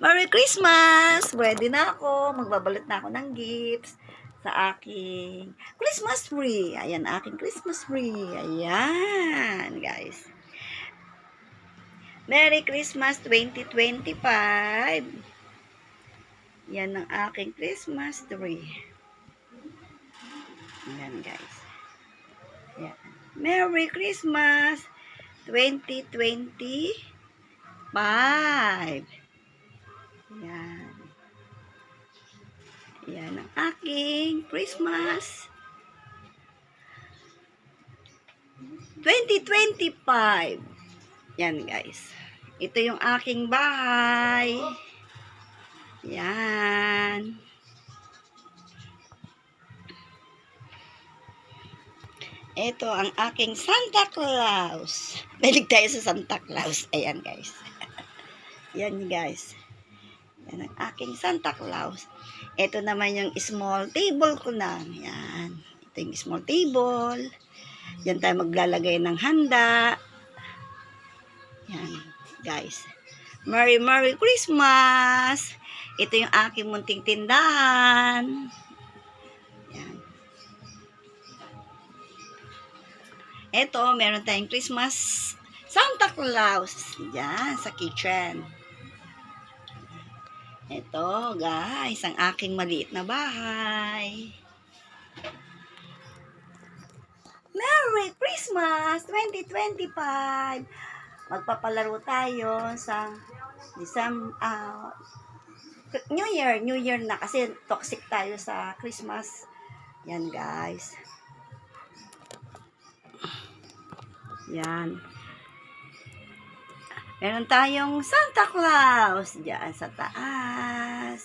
Merry Christmas! Ready na ako. Magbabalot na ako ng gifts sa aking Christmas tree. Ayan, aking Christmas tree. Ayan, guys. Merry Christmas 2025. Yan ang aking Christmas tree. Ayan, guys. Ayan. Merry Christmas 2025. Yan. Yan ang aking Christmas 2025. Yan, guys. Ito yung aking bahay. Yan. Ito ang aking Santa Claus. Balik tayo sa Santa Claus. Ayan, guys. Yan, guys. Yan ang aking Santa Claus. Ito naman yung small table ko na. Yan. Ito yung small table. Yan tayo maglalagay ng handa. Yan, guys. Merry Christmas! Ito yung aking munting tindahan. Yan. Ito, meron tayong Christmas Santa Claus. Yan, sa kitchen. Ito, guys, ang aking maliit na bahay. Merry Christmas 2025! Magpapalaro tayo sa New Year na kasi toxic tayo sa Christmas. Yan, guys. Yan. Meron tayong Santa Claus diyan sa taas.